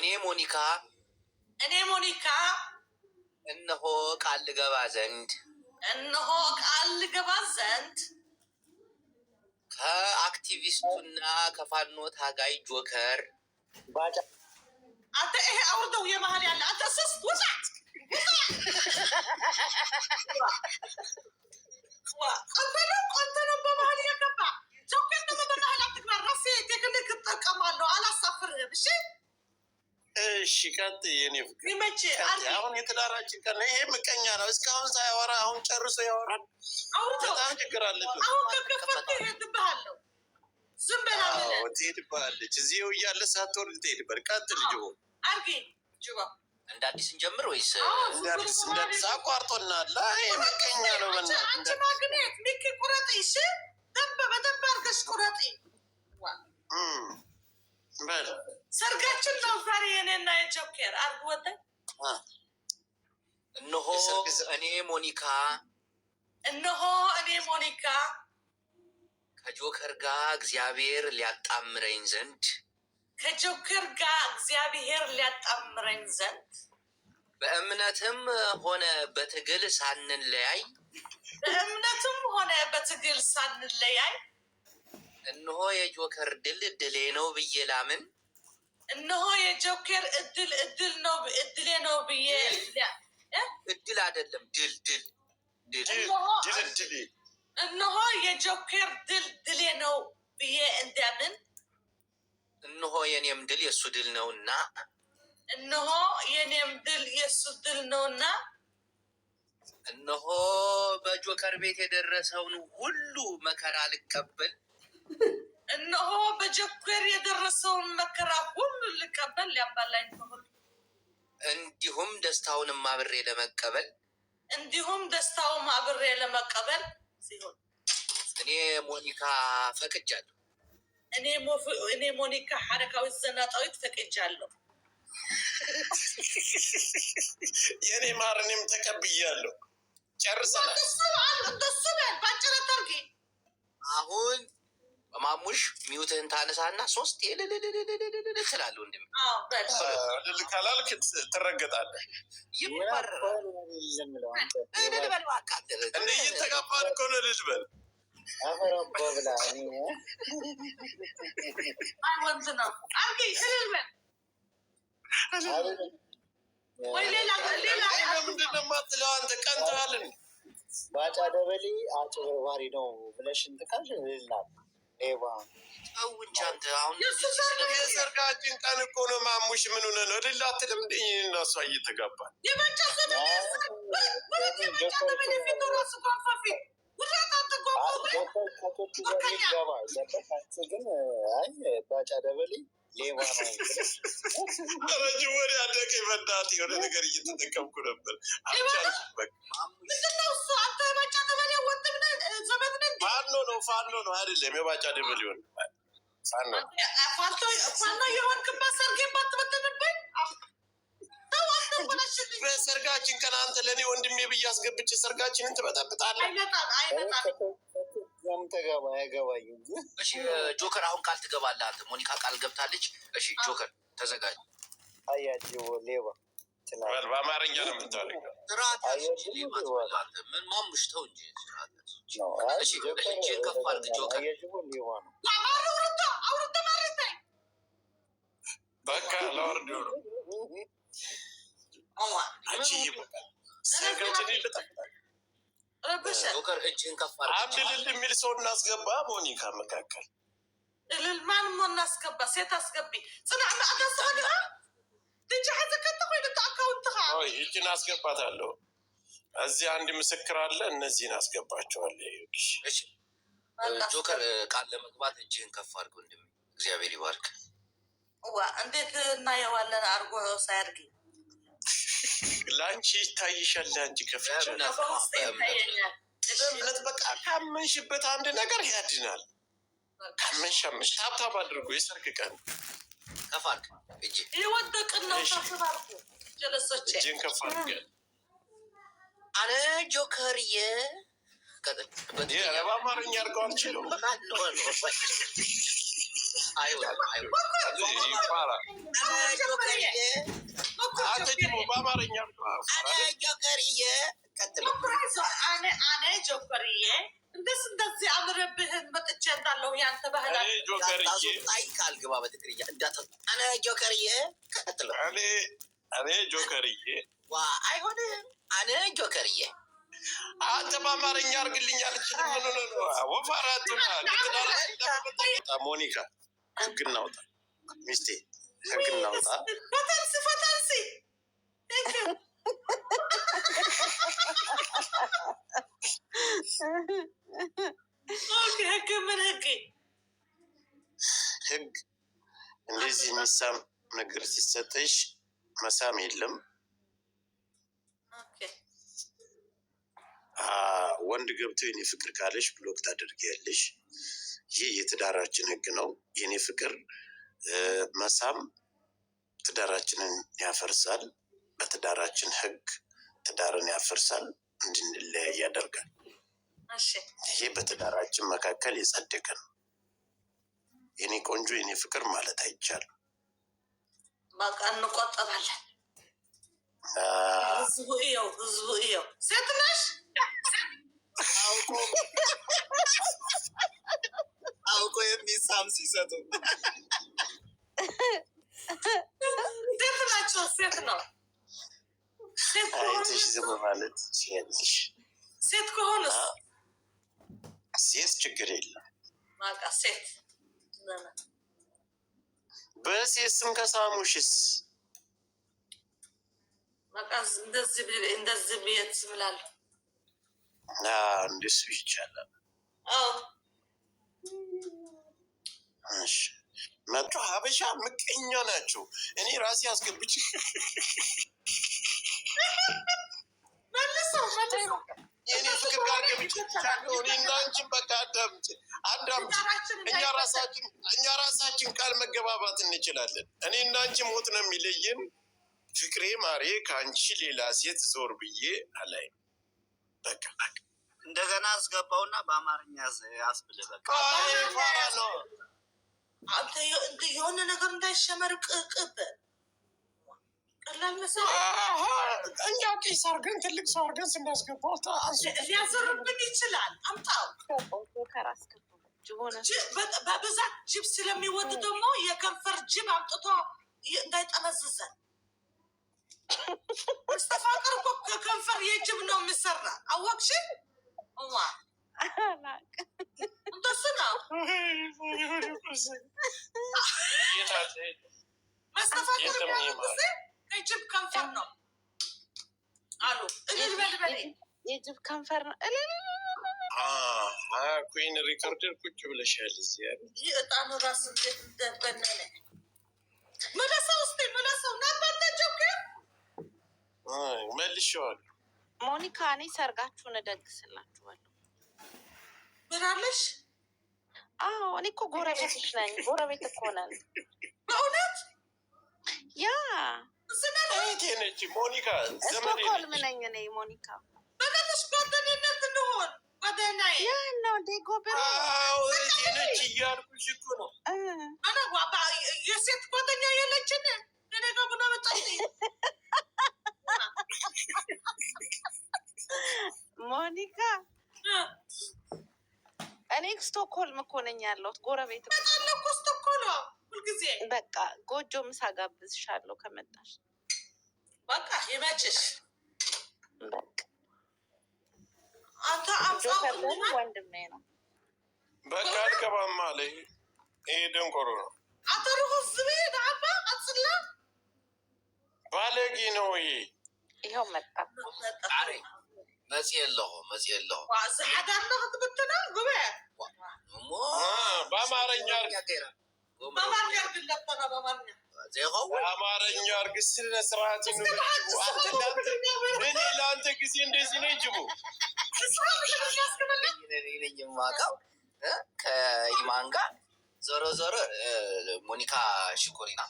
እኔ ሞኒካ እነሆ ቃል ልገባ ዘንድ ከአክቲቪስቱና ከፋኖ ታጋይ ጆከር አንተ ይሄ አውርደው የመሀል ያለ አንተ ስስ ውጣት አንተ ነው በመሀል የገባ ጆከር ደግሞ በመሀል አትግባ። ራሴ ቴክኒክ እጠቀማለሁ አላሳፍርህም። እሺ ቀጥይ የኔ ፍቅር አሁን የትዳራችን ቀን ይሄ ምቀኛ ነው። እስካሁን ሳያወራ አሁን ጨርሶ ያወራል። በጣም ችግር አለብን። አሁን ከከፈት ትሄድብሃለሁ። ዝም በላ ትሄድብሃለች። እዚሁ እያለ ሳትወርድ ትሄድበት። ቀጥል ጅቦ አርጌ ጅቦ እንደ አዲስ እንጀምር ወይስ እንደ አዲስ አቋርጦናል? ይሄ ምቀኛ ነው። አንቺ ማግኘት ሚኪ ቁረጥ። እሺ በደንብ አርገሽ ቁረጥ። ሰርጋችን ነው ዛሬ የኔና የጆከር አርግ ወጣ። እነሆ እኔ ሞኒካ ከጆከር ጋር እግዚአብሔር ሊያጣምረኝ ዘንድ በእምነትም ሆነ በትግል ሳንለያይ እነሆ የጆከር ድሌ ነው ብዬ ላምን እድሌ ነው ብዬ እድል አይደለም ድል እነሆ የጆከር ድሌ ነው ብዬ እንዳምን እነሆ የኔም ድል የሱ ድል ነውና እነሆ በጆከር ቤት የደረሰውን ሁሉ መከራ ልቀበል ሊያባላኝ ሁሉ እንዲሁም ደስታውንም አብሬ ለመቀበል ሲሆን እኔ ሞኒካ ፈቅጃለሁ። እኔ ሞኒካ ሐረካዊት ዘናጣዊት ፈቅጃለሁ። የኔ ማርንም ተቀብያለሁ። ጨርሰናል። እንደሱ በል ባጭር አድርጊ። አሁን በማሙሽ ሚውትህን ታነሳና 3 ትላለህ። ወንድም ካላልክ ትረገጣለህ። ይባረራል። እንደ እየተጋባን እኮ ነው። ልጅ በል ወንት ነው አርጌ እልል በል ወይ ሌላ ምንድን ነው የማትለው አንተ? ቀንተሃልን። ባጫ ደበሌ አጭበርባሪ ነው ብለሽ እንትን ካልሽ ልላል የሰርጋችን ቀን እኮ ነው። ማሙሽ ምን ሆነ ነው? ልል አትልም እንደ እና እሷ እየተጋባል ባጫ ደበሌ ሌባ ነው። ረጅም ወደ አደቀ ይፈዳት የሆነ ነገር እየተጠቀምኩ ነበር። ፋኖ ነው አይደለም። የባጫ ደበሌ ሊሆን ፋኖ የሆንክበት ሰርጌባት ትበትንብኝ። በሰርጋችን ቀን አንተ ለእኔ ወንድሜ ብዬ አስገብቼ ሰርጋችንን ትበጠብጣለህ። ተገባ ያገባኝ። እሺ ጆከር አሁን ቃል ትገባለህ አንተ። ሞኒካ ቃል ገብታለች። እሺ ጆከር ተዘጋጅ። አያጅቦ ሌባ በአማርኛ ነው የምታደርገው። ምን ማሙሽ ተው እንጂ። እጅን ከፍ አድርግ ጆከር። በቃ ለወርዶ ነው ጆከር እጅህን ከፍ አድርግ። አንድ እልል የሚል ሰው እናስገባ። ሞኒካ መካከል እልል ማንም እናስገባ። ሴት አስገቢ። ጽናዕ ማዕጋስሃግሃ ድንጃ ሐዘከተ ኮይኑ ተአካውንትኻ ይህችን አስገባታለሁ። እዚህ አንድ ምስክር አለ። እነዚህን አስገባቸዋለሁ። እሺ ጆከር ቃል ለመግባት እጅህን ከፍ አድርግ ወንድሜ። እግዚአብሔር ይባርክ። እንዴት እናየዋለን? አርጎ ሳያርግ ለአንቺ ይታይሻል። ለአንቺ ከፍቻ በእምነት በቃ ካመንሽበት አንድ ነገር ያድናል። ካመንሽ ታብታብ አድርጎ የሰርግ ቀን ከፍ አድርግ። ይወደቅን ነው ታስባርኩ ጀለሶች እጅን ከፍ አድርግ። አረ ጆከርዬ በአማርኛ አድርገው አልችልም። አትጅሙ በአማርኛ አነ ጆከርዬ ቀጥል። አነ ጆከርዬ እንደዚህ አምረብህን መጥቼ እንዳለሁ ያንተ ባህል ጆከርዬ ካልግባ በትግርኛ እንዳታ አነ ጆከርዬ ቀጥል። እኔ ጆከርዬ አይሆንም። አነ ጆከርዬ አንተ በአማርኛ አርግልኝ አልችልም። ምን ነው ወፋራቱና ሞኒካ ህግ እናውጣ ሚስቴ ህግ እናውጣ። ፈታንሲ ህግ ምን ህግ እንደዚህ የሚሳም ነገር ሲሰጠሽ መሳም የለም። ወንድ ገብቶ የኔ ፍቅር ካለሽ ብሎክ ታደርጊያለሽ። ይህ የትዳራችን ህግ ነው። የኔ ፍቅር መሳም ትዳራችንን ያፈርሳል። በትዳራችን ህግ ትዳርን ያፈርሳል፣ እንድንለያይ ያደርጋል። ይሄ በትዳራችን መካከል የጸደቀ ነው። የኔ ቆንጆ የኔ ፍቅር ማለት አይቻልም። በቃ እንቆጠባለን። ህዝቡ እየው ሴት ነሽ አውቆ የሚሳም ሲሰጡ ሴት ናቸው። ሴት ነው። አይተሽ ዝም ማለት ሲያልሽ ሴት ከሆነ ሴት ችግር የለም። በቃ ሴት በሴት ስም ከሳሙሽስ በቃ እንደዚህ ቤት ብላለሁ። እንደሱ ይቻላል። እሺ መጡ። ሀበሻ ምቀኛ ናቸው። እኔ ራሴ አስገብቼ መልሰው የኔ ፍቅር ጋር ገብቼ እኔና አንቺን በቃ አዳምጪ። እኛ ራሳችን ቃል መገባባት እንችላለን። እኔና አንቺ ሞት ነው የሚለየን። ፍቅሬ ማሬ ከአንቺ ሌላ ሴት ዞር ብዬ አላይም። በቃ እንደገና አስገባውና በአማርኛ ያስብልህ። በቃ ፋራ ነው። አንተ የሆነ ነገር እንዳይሸመርቅቅብ ቀላል መሰለኝ። እኛ ቄስ አድርገን ትልቅ ሰው አድርገን ስናስገባው ሊያዘርብን ይችላል። አምጣው በብዛት ጅብ ስለሚወድ ደግሞ የከንፈር ጅብ አምጥቶ እንዳይጠመዝዘን። መስተፋቅር እኮ ከከንፈር የጅብ ነው የሚሰራ። አወቅሽ? እንደሱ ነው መስተፋቅር ጊዜ የጅብ ከንፈር ነው አሉ። የጅብ ከንፈር ነው። ኮይን ሪከርደር ቁጭ ብለሻል። እዚህ ይህ እጣኑ ራሱ እንዴት እንደበነነ መለሰው ስ መለሰው ናባላቸው መልሼዋለሁ። ሞኒካ እኔ ሰርጋችሁን እደግስላችኋለሁ። ብላለሽ? አዎ እኔ እኮ ጎረቤትሽ ነኝ። ጎረቤት እኮ ነን በእውነት። ያ እህቴ ነች ሞኒካ። ስቶኮልም ነኝ እኔ ሞኒካ። በለሽ ጓደኝነት እንሆን ጓደኛዬ። ያ ነው ዴጎብር እህቴ ነች እያልኩሽ እኮ ነው። የሴት ጓደኛ የለችን። እኔ ጋር ቡና መጣች ሞኒካ። እኔ ስቶክሆልም እኮ ነኝ ያለሁት። ጎረቤት እኮ ስቶክሆልም ሁልጊዜ። በቃ ጎጆ ምሳ ጋብዝሻለሁ ከመጣሽ። በቃ ይመችሽ። በቃ አንተ አምሳው ወንድሜ ነው። በቃ አልገባም አለ። ይሄ ደንቆሮ ነው። አተሩሁ ዝቤ ዳባ አጽላ ባለጌ ነው። ይኸው መጣ። መጽ የለሁ ዝሓዳና ክትብትና ጉበ በአማርኛ በአማርኛ አርግ። ስነ ስርዓት እኔ ለአንተ ጊዜ እንደዚህ ነው ጅቡ ነኝ የማውቀው ከኢማን ጋር ዞሮ ሞኒካ ሽኮሪና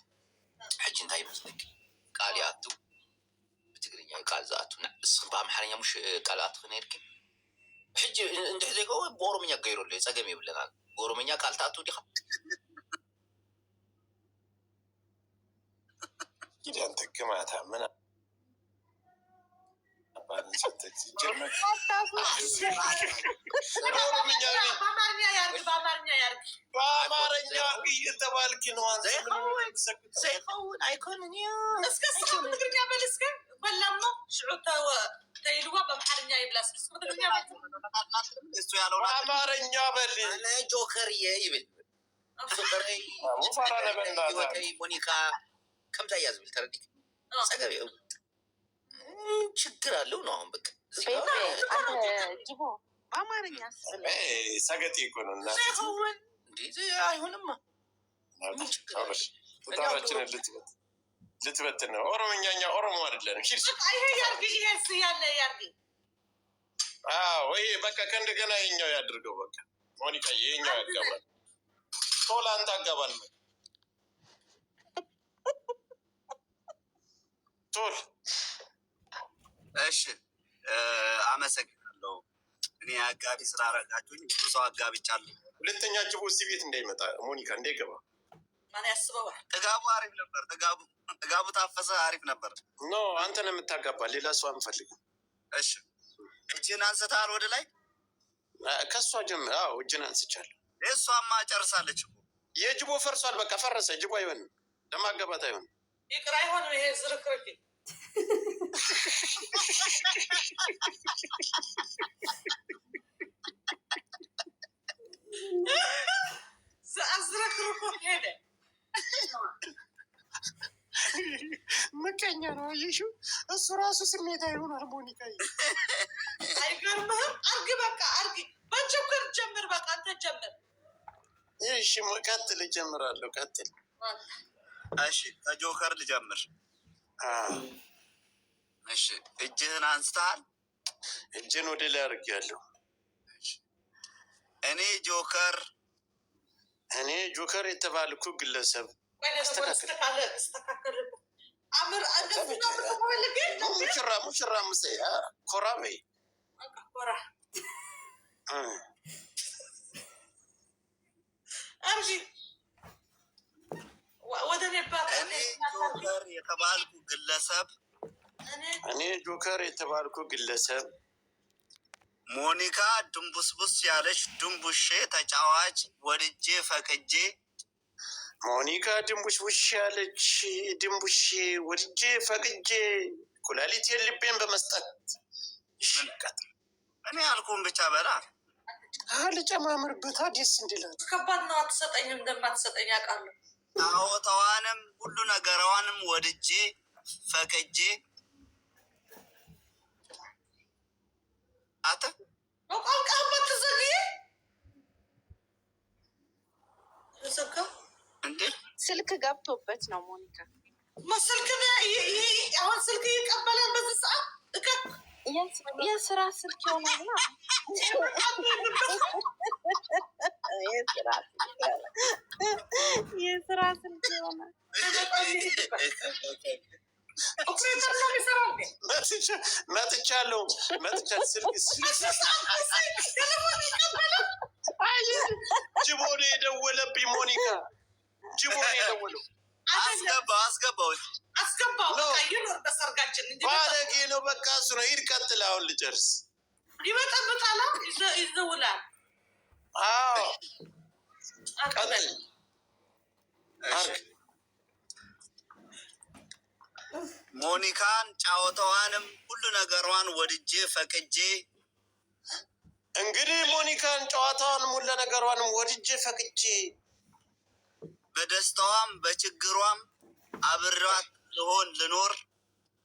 ሕጂ እንታይ ይመስለክ ቃል ኣቱ ብትግርኛ ቃል ዝኣቱ ንስኹም ብኣምሓርኛ ሙሽ ቃል ኣቱ ክነይርክ ሕጂ እንድሕ ዘይገ ብኦሮምኛ ገይረሉ ፀገም የብለናል። ብኦሮምኛ ቃል ተኣቱ ዲኻ ጊዳን ተክማታ ምን በአማርኛ እየተባልክ ነው ዘይኸውን አይኮንን እስከ ትግርኛ በል እስከ በላም ነው ሽዑ ተይልዋ በአማርኛ ይብላስ እሱ ያለው በአማርኛ በል ጆከርዬ ይብል ፍቅረይ ሞኒካ ከምታ ያዝብል ተረዲክ ጸገብ ችግር አለው ነው። አሁን በቃ ጅቦ በአማርኛ ሰገጤ እኮ ነው እና አይሆንማ ቁጣራችንን ልትበት ነው። ኦሮሞኛኛ ኦሮሞ አይደለንም። ይሄ ያርግ ይሄስ ያለ ያርግ ወይ በቃ ከእንደገና የኛው ያድርገው። በቃ ሞኒካ የኛው ያጋባል። ቶላ አንተ አጋባል ቶል። እሺ አመሰግናለሁ። እኔ አጋቢ ስላረጋችሁኝ ብዙ ሰው አጋብቻለሁ። ሁለተኛ ጅቦ እዚህ ቤት እንዳይመጣ ሞኒካ እንዳይገባ ማን ያስበዋል? ጥጋቡ አሪፍ ነበር። ጥጋቡ ታፈሰ አሪፍ ነበር። ኖ አንተ ነው የምታጋባ፣ ሌላ ሰው አንፈልግም። እሺ እጅን አንስተሃል ወደ ላይ? ከእሷ ጀምር። አዎ እጅን አንስቻለሁ። እሷማ ጨርሳለች እኮ። የጅቦ ፈርሷል። በቃ ፈረሰ። ጅቦ አይሆንም፣ ለማገባት አይሆንም። ይቅር አይሆንም። ይሄ ዝርክርክ አዝረክርኮ ሄደ። ምቀኛ ነው አየሽው። እሱ ራሱ ስሜት አይሆናል። ሞኒካ አይገርምህም? አርግ በቃ አርግ። በጆከር ጀምር። በቃ አንተ ጀምር። እሺ ቀጥል። እጀምራለሁ። ቀጥል። እሺ ከጆከር ልጀምር። እሺ እጅህን አንስተሃል? እጅን ወደ ላይ አድርጌያለሁ። እኔ ጆከር የተባልኩ ግለሰብ ሙሽራ ሙሰያ ኮራ በይ እኔ ጆከር የተባልኩ ግለሰብ ሞኒካ ድንቡስቡስ ያለች ድንቡሼ ተጫዋች ወድጄ ፈቅጄ ሞኒካ ድንቡሽቡሽ ያለች ድንቡሼ ወድጄ ፈቅጄ ኩላሊቴን ልቤን በመስጠት እኔ አልኩን ብቻ በላ ልጨማምርበት ደስ እንዲላል። ከባድ ነው። አትሰጠኝም። እንደማትሰጠኝ አውቃለሁ። ጣዖታዋንም ሁሉ ነገሯንም ወድጄ ፈቅጄ አተ ቋንቋበት ትዘግይ እንዴ ስልክ ገብቶበት ነው ሞኒካ መስልክ አሁን ስልክ ይቀበላል። በዚህ ሰዓት የስራ ስልክ ይሆናል። የስራ ስልክ ይሆናል። መጥቻለሁ። ጅቦ ነው የደወለብኝ። ሞኒካ ጅቦ ነው የደወለው። አስገባው ይኖር በሰርጋችን ባለጌ ነው። በቃ እሱ ነው። ሂድ ቀጥል። አሁን ልጨርስ። ይበጠብጣል፣ ይዘውላል። አዎ ቀጥል። ሞኒካን ጫወታዋንም ሁሉ ነገሯን ወድጄ ፈቅጄ እንግዲህ ሞኒካን ጨዋታዋን ሁሉ ነገሯንም ወድጄ ፈቅጄ በደስታዋም በችግሯም አብሬያት ልሆን ልኖር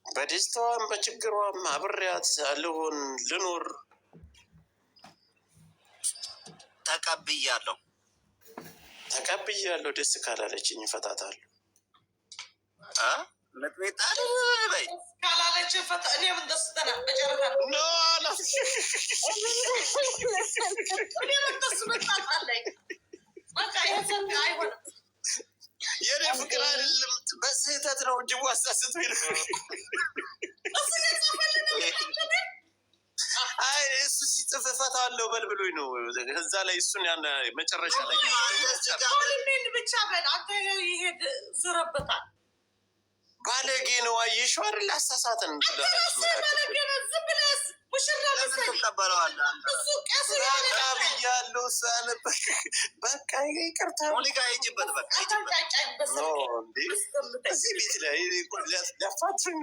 በደስታዋም በችግሯም አብሬያት ልኖር ተቀብያለሁ። ደስ ካላለችኝ እፈታታለሁ። ምጥሜጣል በይ ካላለች ፈታ እኔም እንደስተና በጨረታ የኔ ፍቅር አይደለም፣ በስህተት ነው። ጅቡ አሳስቶ እሱ ሲጽፍ እፈታለሁ በል ብሎኝ ነው። እዛ ላይ እሱን ያን መጨረሻ ላይ ብቻ በል አንተ ይሄድ ዝረበታል። ባለ አየሽው አይደል? አሳሳተን ብያለሁ። በቃ ይቅርታ እዚህ ቤት ላይ ሊያፋትኝ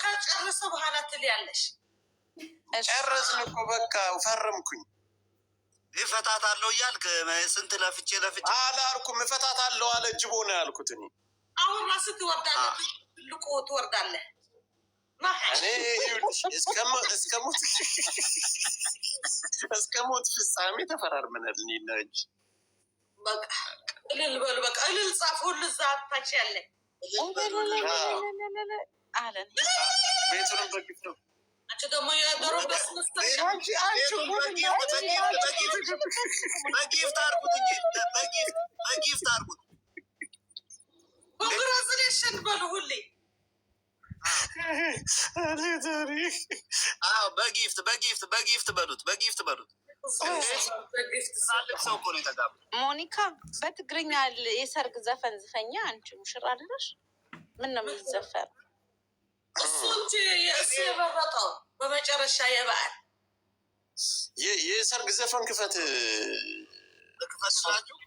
ከጨረሰ በኋላ ትልያለሽ። ጨረስን እኮ በቃ ፈረምኩኝ። እፈታታለሁ እያልክ ስንት ለፍቼ አላልኩም። እፈታታለሁ አለ ጅቦ ነው ያልኩት እኔ። አሁን ራስህ ትወርዳለህ፣ ትልቁ ትወርዳለህ። እኔ እስከ ሞት ፍጻሜ ተፈራርመናል። እኔና እንጂ በቃ እልል በሉ። በቃ እልል ጻፍ። ሁሉ እዛ ታች ያለ አለን። ቤቱንም በግፍ ነው። አንቺ ደግሞ የዶሮ በጊፍት አድርጉት እንጂ በጊፍት አድርጉት። ኮንግራቹሌሽን በሉ ሁሌ። በጊፍት በሉት። ሰው እኮ ነው የተጋባ። ሞኒካ በትግርኛ የሰርግ ዘፈን ዝፈኛ። አንቺ ሙሽራ አይደለሽ? ምን ነው የሚዘፈር? እሱ እንጂ የእሱ የበረጠው በመጨረሻ የበዓል የሰርግ ዘፈን ክፈት ናችሁ።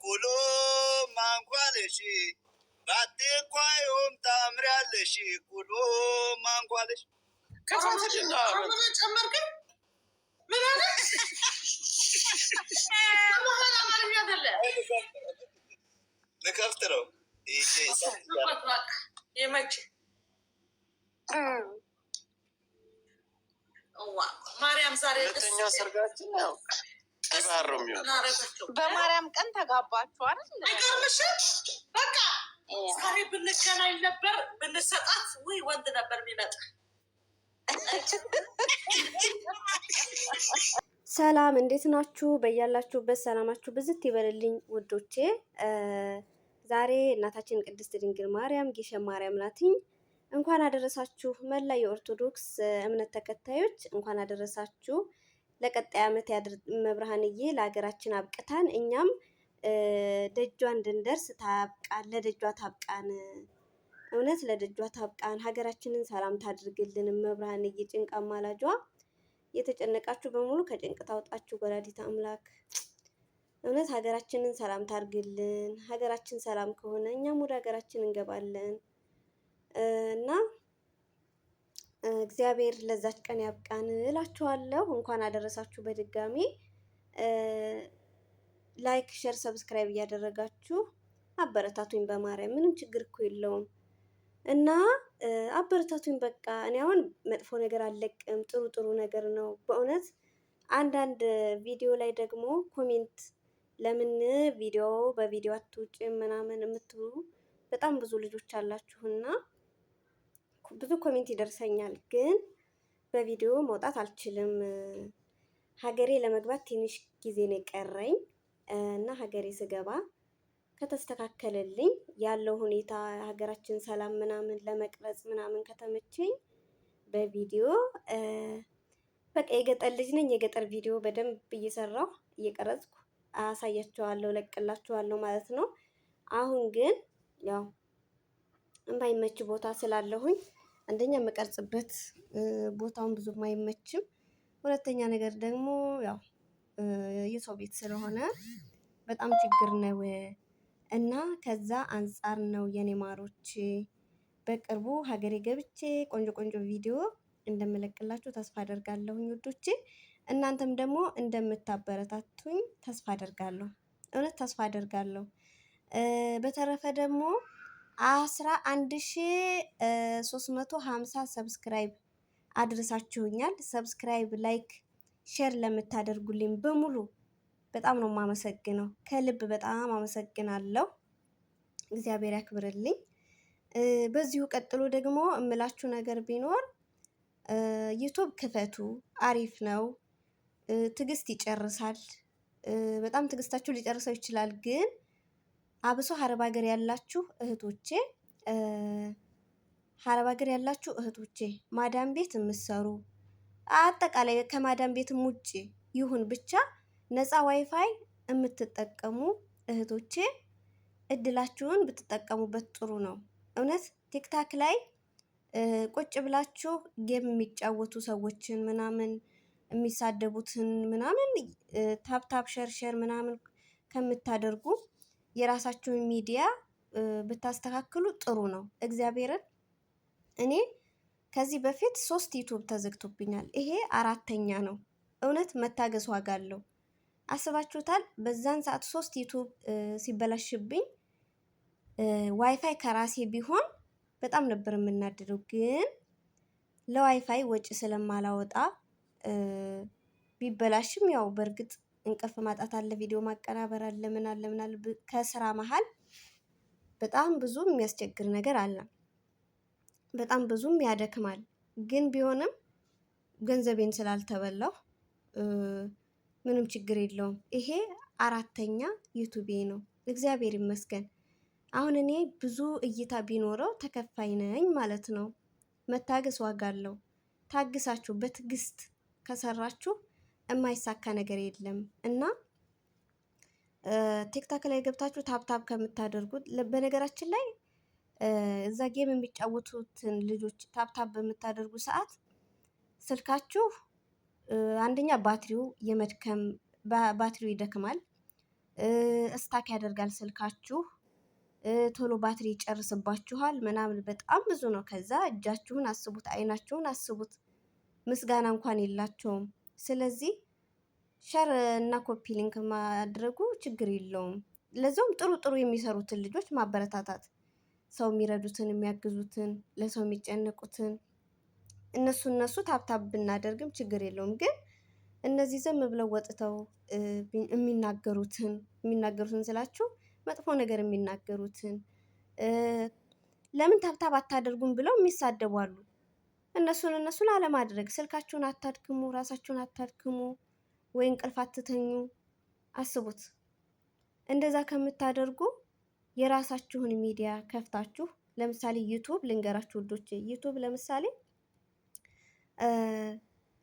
ኩሎም ማንኳለሽ ባትኳዮም ታምሪያለሽ። ኩሎም ማንኳለሽ ጨመር ግን ምን አለ ልከፍት ነው የመቼ ማርያም ዛሬ ሁለተኛ ሰርጋችን ነው። በማርያም ቀን ተጋባችሁ አይደል? አይገርምሽም? በቃ ዛሬ ብንገናኝ ነበር ብንሰጣት ወይ ወንድ ነበር የሚመጣ። ሰላም እንዴት ናችሁ? በያላችሁበት ሰላማችሁ ብዝት ይበልልኝ ውዶቼ። ዛሬ እናታችን ቅድስት ድንግል ማርያም ግሸን ማርያም ናትኝ። እንኳን አደረሳችሁ መላ የኦርቶዶክስ እምነት ተከታዮች እንኳን አደረሳችሁ። ለቀጣይ ዓመት መብርሃንዬ ለሀገራችን አብቅታን እኛም ደጇ እንድንደርስ ታብቃን፣ ለደጇ ታብቃን፣ እውነት ለደጇ ታብቃን። ሀገራችንን ሰላም ታድርግልን መብርሃንዬ። ጭንቅ አማላጇ የተጨነቃችሁ በሙሉ ከጭንቅ ታውጣችሁ ወላዲተ አምላክ። እውነት ሀገራችንን ሰላም ታድርግልን። ሀገራችን ሰላም ከሆነ እኛም ወደ ሀገራችን እንገባለን እና እግዚአብሔር ለዛች ቀን ያብቃን እላችኋለሁ። እንኳን አደረሳችሁ በድጋሚ። ላይክ፣ ሼር፣ ሰብስክራይብ እያደረጋችሁ አበረታቱኝ በማርያም። ምንም ችግር እኮ የለውም እና አበረታቱኝ። በቃ እኔ አሁን መጥፎ ነገር አልለቅም፣ ጥሩ ጥሩ ነገር ነው በእውነት። አንዳንድ ቪዲዮ ላይ ደግሞ ኮሜንት ለምን በቪዲዮ አትውጭም ምናምን የምትሉ በጣም ብዙ ልጆች አላችሁና ብዙ ኮሜንት ይደርሰኛል፣ ግን በቪዲዮ መውጣት አልችልም። ሀገሬ ለመግባት ትንሽ ጊዜ ነው የቀረኝ እና ሀገሬ ስገባ ከተስተካከለልኝ ያለው ሁኔታ ሀገራችን ሰላም ምናምን ለመቅረጽ ምናምን ከተመቸኝ በቪዲዮ በቃ የገጠር ልጅ ነኝ። የገጠር ቪዲዮ በደንብ እየሰራሁ እየቀረጽኩ አሳያችኋለሁ፣ ለቅላችኋለሁ ማለት ነው። አሁን ግን ያው የማይመች ቦታ ስላለሁኝ አንደኛ የምቀርጽበት ቦታውን ብዙም አይመችም፣ ሁለተኛ ነገር ደግሞ ያው የሰው ቤት ስለሆነ በጣም ችግር ነው እና ከዛ አንጻር ነው የኔ ማሮች በቅርቡ ሀገሬ ገብቼ ቆንጆ ቆንጆ ቪዲዮ እንደምለቅላችሁ ተስፋ አደርጋለሁኝ ውዶቼ። እናንተም ደግሞ እንደምታበረታቱኝ ተስፋ አደርጋለሁ፣ እውነት ተስፋ አደርጋለሁ። በተረፈ ደግሞ 11350 ሰብስክራይብ አድርሳችሁኛል። ሰብስክራይብ፣ ላይክ፣ ሼር ለምታደርጉልኝ በሙሉ በጣም ነው የማመሰግነው። ከልብ በጣም አመሰግናለሁ። እግዚአብሔር ያክብርልኝ። በዚሁ ቀጥሎ ደግሞ እምላችሁ ነገር ቢኖር ዩቱብ ክፈቱ፣ አሪፍ ነው። ትዕግስት ይጨርሳል። በጣም ትዕግስታችሁ ሊጨርሰው ይችላል። ግን አብሶ አረብ ሀገር ያላችሁ እህቶቼ ሀረብ ሀገር ያላችሁ እህቶቼ፣ ማዳም ቤት የምትሰሩ አጠቃላይ ከማዳም ቤትም ውጭ ይሁን ብቻ ነፃ ዋይፋይ የምትጠቀሙ እህቶቼ እድላችሁን ብትጠቀሙበት ጥሩ ነው። እውነት ቲክታክ ላይ ቁጭ ብላችሁ ጌም የሚጫወቱ ሰዎችን ምናምን የሚሳደቡትን ምናምን ታፕታፕ ሸርሸር ምናምን ከምታደርጉ የራሳችሁን ሚዲያ ብታስተካክሉ ጥሩ ነው። እግዚአብሔርን እኔ ከዚህ በፊት 3 ዩቱብ ተዘግቶብኛል። ይሄ 4ኛ ነው። እውነት መታገስ ዋጋ አለው። አስባችሁታል? በዛን ሰዓት 3 ዩቱብ ሲበላሽብኝ ዋይፋይ ከራሴ ቢሆን በጣም ነበር የምናደደው። ግን ለዋይፋይ ወጪ ስለማላወጣ ቢበላሽም ያው በእርግጥ እንቅልፍ ማጣት አለ፣ ቪዲዮ ማቀናበር አለ፣ ምን አለ ምን አለ፣ ከስራ መሀል በጣም ብዙ የሚያስቸግር ነገር አለ። በጣም ብዙም ያደክማል። ግን ቢሆንም ገንዘቤን ስላልተበላው ምንም ችግር የለውም። ይሄ 4ኛ ዩቱቤ ነው። እግዚአብሔር ይመስገን። አሁን እኔ ብዙ እይታ ቢኖረው ተከፋይ ነኝ ማለት ነው። መታገስ ዋጋ አለው። ታግሳችሁ በትዕግስት ከሰራችሁ የማይሳካ ነገር የለም እና ቲክታክ ላይ ገብታችሁ ታፕታፕ ከምታደርጉት በነገራችን ላይ እዛ ጌም የሚጫወቱትን ልጆች ታፕታፕ በምታደርጉ ሰዓት ስልካችሁ አንደኛ ባትሪው የመድከም ባትሪው ይደክማል፣ እስታክ ያደርጋል ስልካችሁ፣ ቶሎ ባትሪ ይጨርስባችኋል ምናምን በጣም ብዙ ነው። ከዛ እጃችሁን አስቡት፣ አይናችሁን አስቡት። ምስጋና እንኳን የላቸውም። ስለዚህ ሸር እና ኮፒ ሊንክ ማድረጉ ችግር የለውም። ለዛውም ጥሩ ጥሩ የሚሰሩትን ልጆች ማበረታታት፣ ሰው የሚረዱትን የሚያግዙትን፣ ለሰው የሚጨነቁትን እነሱ ታብታብ ብናደርግም ችግር የለውም። ግን እነዚህ ዝም ብለው ወጥተው የሚናገሩትን ስላችሁ መጥፎ ነገር የሚናገሩትን ለምን ታብታብ አታደርጉም ብለው የሚሳደቡ አሉ። እነሱን አለማድረግ፣ ስልካችሁን አታድክሙ፣ ራሳችሁን አታድክሙ፣ ወይ እንቅልፍ አትተኙ። አስቡት። እንደዛ ከምታደርጉ የራሳችሁን ሚዲያ ከፍታችሁ ለምሳሌ ዩቱብ ልንገራችሁ ውዶቼ፣ ዩቱብ ለምሳሌ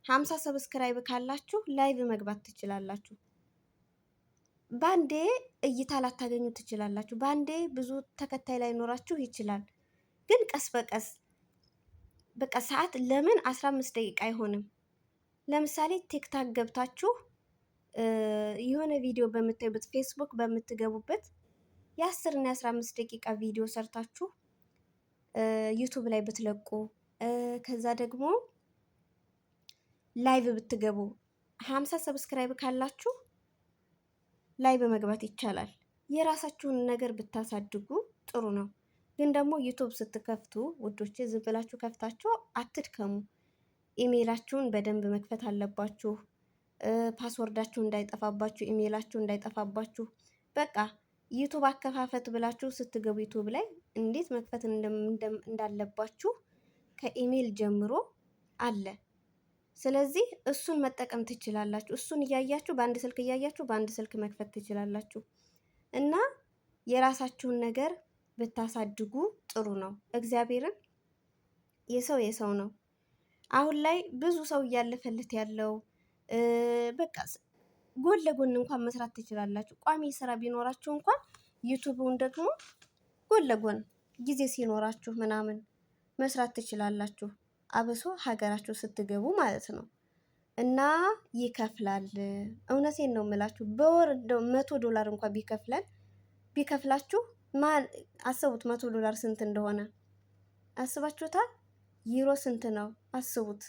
50 ሰብስክራይብ ካላችሁ ላይቭ መግባት ትችላላችሁ። ባንዴ እይታ ላታገኙ ትችላላችሁ። ባንዴ ብዙ ተከታይ ላይኖራችሁ ይችላል። ግን ቀስ በቀስ በቃ ሰዓት ለምን 15 ደቂቃ አይሆንም? ለምሳሌ ቲክታክ ገብታችሁ የሆነ ቪዲዮ በምታዩበት ፌስቡክ በምትገቡበት የ10 እና የ15 ደቂቃ ቪዲዮ ሰርታችሁ ዩቱብ ላይ ብትለቁ ከዛ ደግሞ ላይቭ ብትገቡ 50 ሰብስክራይብ ካላችሁ ላይቭ መግባት ይቻላል። የራሳችሁን ነገር ብታሳድጉ ጥሩ ነው። ግን ደግሞ ዩቱብ ስትከፍቱ ውዶቼ ዝም ብላችሁ ከፍታችሁ አትድከሙ። ኢሜይላችሁን በደንብ መክፈት አለባችሁ። ፓስወርዳችሁ እንዳይጠፋባችሁ፣ ኢሜይላችሁ እንዳይጠፋባችሁ። በቃ ዩቱብ አከፋፈት ብላችሁ ስትገቡ ዩቱብ ላይ እንዴት መክፈት እንዳለባችሁ ከኢሜይል ጀምሮ አለ። ስለዚህ እሱን መጠቀም ትችላላችሁ። እሱን እያያችሁ በአንድ ስልክ እያያችሁ በአንድ ስልክ መክፈት ትችላላችሁ እና የራሳችሁን ነገር ብታሳድጉ ጥሩ ነው። እግዚአብሔርን የሰው ነው። አሁን ላይ ብዙ ሰው እያለፈለት ያለው በቃ ጎን ለጎን እንኳን መስራት ትችላላችሁ። ቋሚ ስራ ቢኖራችሁ እንኳን ዩቱብን ደግሞ ጎን ለጎን ጊዜ ሲኖራችሁ ምናምን መስራት ትችላላችሁ። አብሶ ሀገራችሁ ስትገቡ ማለት ነው እና ይከፍላል። እውነቴን ነው የምላችሁ። በወር እንደው $100 እንኳን ቢከፍላችሁ አስቡት። $100 ስንት እንደሆነ አስባችሁታል? ዩሮ ስንት ነው? አስቡት።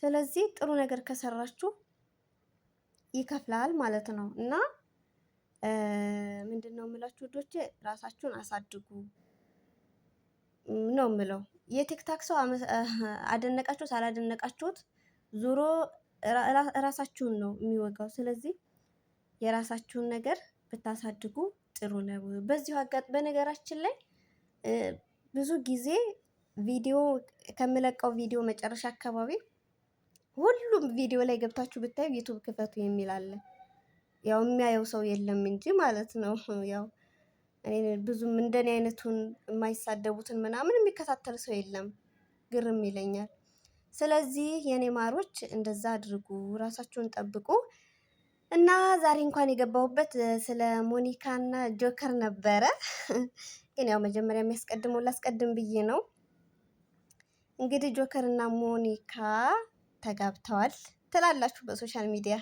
ስለዚህ ጥሩ ነገር ከሰራችሁ ይከፍላል ማለት ነው እና ምንድነው የምላችሁ ውዶቼ፣ ራሳችሁን አሳድጉ ነው የምለው። የቲክታክ ሰው አደነቃችሁት አላደነቃችሁት ዞሮ ራሳችሁን ነው የሚወጋው። ስለዚህ የራሳችሁን ነገር ብታሳድጉ ጥሩ ነው። በዚሁ በነገራችን ላይ ብዙ ጊዜ ቪዲዮ ከምለቀው ቪዲዮ መጨረሻ አካባቢ ሁሉም ቪዲዮ ላይ ገብታችሁ ብታዩ ዩቱብ ክፈቱ የሚል አለ። ያው የሚያየው ሰው የለም እንጂ ማለት ነው። ያው እኔ ብዙም እንደኔ አይነቱን የማይሳደቡትን ምናምን የሚከታተል ሰው የለም፣ ግርም ይለኛል። ስለዚህ የኔ ማሮች እንደዛ አድርጉ፣ ራሳችሁን ጠብቁ። እና ዛሬ እንኳን የገባሁበት ስለ ሞኒካ እና ጆከር ነበረ። ግን ያው መጀመሪያ የሚያስቀድመው ላስቀድም ብዬ ነው። እንግዲህ ጆከር እና ሞኒካ ተጋብተዋል ትላላችሁ በሶሻል ሚዲያ።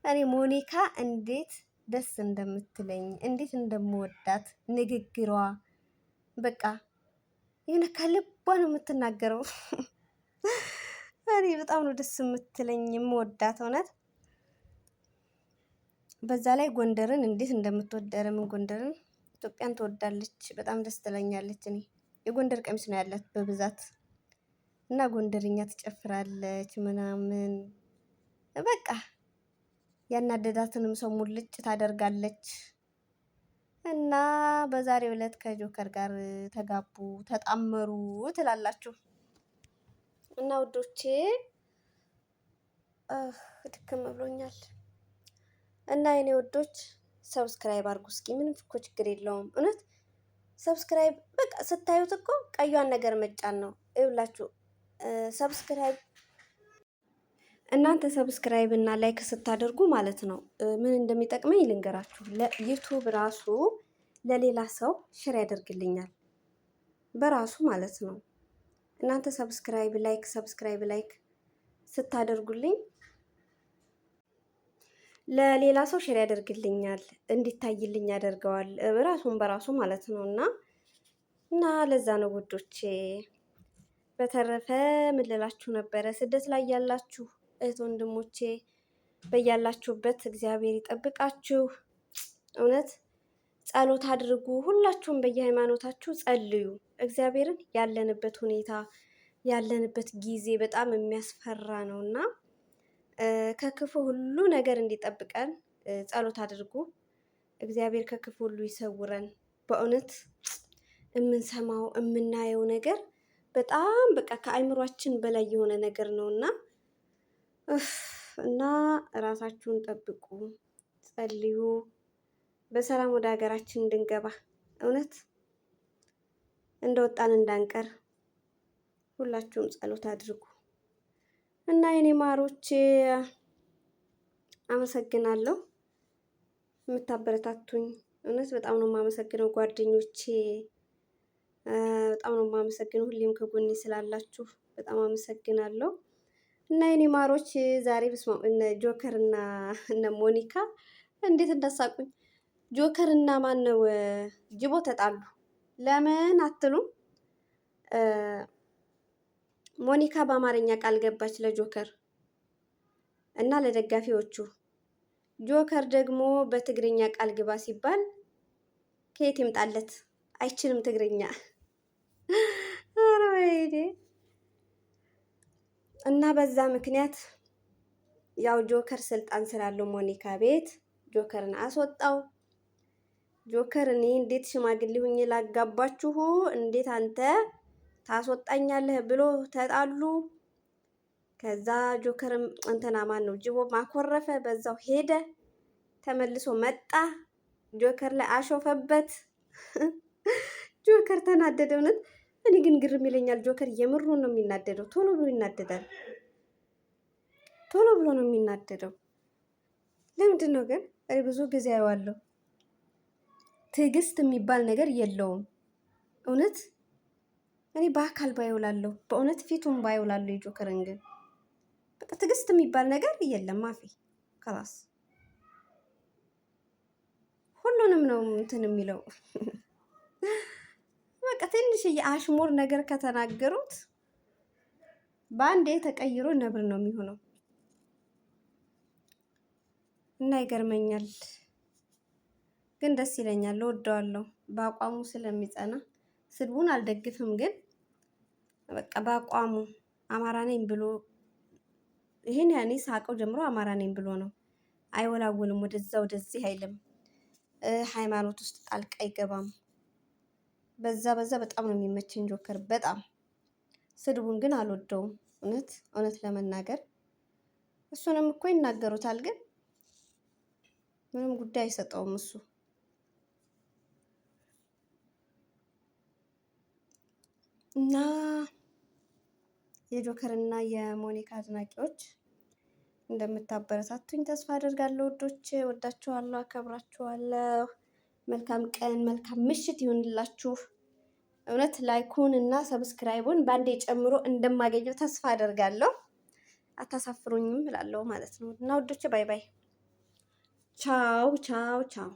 እኔ ሞኒካ እንዴት ደስ እንደምትለኝ እንዴት እንደምወዳት ንግግሯ በቃ የሆነ ከልቧ ነው የምትናገረው። እኔ በጣም ነው ደስ የምትለኝ የምወዳት እውነት። በዛ ላይ ጎንደርን እንዴት እንደምትወድ ምን ጎንደርን ኢትዮጵያን ትወዳለች። በጣም ደስ ትለኛለች። እኔ የጎንደር ቀሚስ ነው ያላት በብዛት እና ጎንደርኛ ትጨፍራለች ምናምን በቃ ያናደዳትንም ሰው ሙልጭ ታደርጋለች። እና በዛሬው ዕለት ከጆከር ጋር ተጋቡ ተጣመሩ ትላላችሁ። እና ውዶቼ ድክም ብሎኛል። እና የኔ ውዶች ሰብስክራይብ አድርጉ እስኪ። ምንም እኮ ችግር የለውም እውነት ሰብስክራይብ በቃ ስታዩት እኮ ቀዩን ነገር መጫን ነው። ይኸውላችሁ ሰብስክራይብ እናንተ ሰብስክራይብ እና ላይክ ስታደርጉ ማለት ነው ምን እንደሚጠቅመኝ ልንገራችሁ። ለዩቱብ ራሱ ለሌላ ሰው ሼር ያደርግልኛል በራሱ ማለት ነው። እናንተ ሰብስክራይብ ላይክ ስታደርጉልኝ ለሌላ ሰው ሼር ያደርግልኛል፣ እንዲታይልኝ ያደርገዋል ራሱን በራሱ ማለት ነው። እና ለዛ ነው ውዶቼ። በተረፈ ምን ልላችሁ ነበረ፣ ስደት ላይ ያላችሁ እህት ወንድሞቼ በያላችሁበት እግዚአብሔር ይጠብቃችሁ። እውነት ጸሎት አድርጉ። ሁላችሁም በየሃይማኖታችሁ ጸልዩ። እግዚአብሔርን ያለንበት ሁኔታ ያለንበት ጊዜ በጣም የሚያስፈራ ነውና ከክፉ ሁሉ ነገር እንዲጠብቀን ጸሎት አድርጉ። እግዚአብሔር ከክፉ ሁሉ ይሰውረን። በእውነት የምንሰማው የምናየው ነገር በጣም በቃ ከአይምሯችን በላይ የሆነ ነገር ነውና እና ራሳችሁን ጠብቁ፣ ጸልዩ፣ በሰላም ወደ ሀገራችን እንድንገባ እውነት እንደወጣን እንዳንቀር ሁላችሁም ጸሎት አድርጉ። እና የኔ ማሮች አመሰግናለሁ የምታበረታቱኝ እውነት በጣም ነው የማመሰግነው። ጓደኞቼ በጣም ነው የማመሰግነው፣ ሁሌም ከጎኔ ስላላችሁ በጣም አመሰግናለሁ። እና የኔ ማሮች ዛሬ እነ ጆከር እና እነ ሞኒካ እንዴት እንዳሳቁኝ። ጆከር እና ማን ነው ጅቦ ተጣሉ። ለምን አትሉም? ሞኒካ በአማርኛ ቃል ገባች ለጆከር እና ለደጋፊዎቹ። ጆከር ደግሞ በትግርኛ ቃል ግባ ሲባል ከየት ይምጣለት? አይችልም ትግርኛ። ኧረ ወይኔ! እና በዛ ምክንያት ያው ጆከር ስልጣን ስላለው ሞኒካ ቤት ጆከርን አስወጣው። ጆከር እኔ እንዴት ሽማግሌ ሁኜ ላጋባችሁ እንዴት አንተ ታስወጣኛለህ ብሎ ተጣሉ። ከዛ ጆከርም እንትና ማን ነው ጅቦ ማኮረፈ፣ በዛው ሄደ። ተመልሶ መጣ፣ ጆከር ላይ አሾፈበት። ጆከር ተናደደ። እውነት እኔ ግን ግርም ይለኛል። ጆከር የምሩን ነው የሚናደደው። ቶሎ ብሎ ይናደዳል። ቶሎ ብሎ ነው የሚናደደው። ለምንድን ነው ግን? እኔ ብዙ ጊዜ አየዋለሁ። ትዕግስት የሚባል ነገር የለውም። እውነት እኔ በአካል ባይውላለሁ፣ በእውነት ፊቱን ባይውላለሁ። የጆከርን ግን በቃ ትዕግስት የሚባል ነገር የለም። ማፊ ከላስ ሁሉንም ነው እንትን የሚለው። በቃ ትንሽ የአሽሙር ነገር ከተናገሩት በአንዴ ተቀይሮ ነብር ነው የሚሆነው እና ይገርመኛል። ግን ደስ ይለኛል፣ እወደዋለሁ በአቋሙ ስለሚጸና። ስድቡን አልደግፍም፣ ግን በቃ በአቋሙ አማራ ነኝ ብሎ ይሄን ያኔ ሳቀው ጀምሮ አማራ ነኝ ብሎ ነው። አይወላውልም፣ ወደዛ ወደዚህ አይልም። ሃይማኖት ውስጥ ጣልቃ አይገባም። በዛ በጣም ነው የሚመቸኝ ጆከር በጣም። ስድቡን ግን አልወደውም እውነት ለመናገር እሱንም እኮ ይናገሩታል፣ ግን ምንም ጉዳይ አይሰጠውም እሱ። እና የጆከር እና የሞኒካ አድናቂዎች እንደምታበረታቱኝ ተስፋ አደርጋለሁ። ወዶች ወዳችኋለሁ፣ አከብራችኋለሁ። መልካም ቀን መልካም ምሽት ይሁንላችሁ። እውነት ላይኩን እና ሰብስክራይቡን ባንዴ ጨምሮ እንደማገኘው ተስፋ አደርጋለሁ። አታሳፍሩኝም እላለሁ ማለት ነው። እና ወዶች ባይ ባይ። ቻው ቻው ቻው።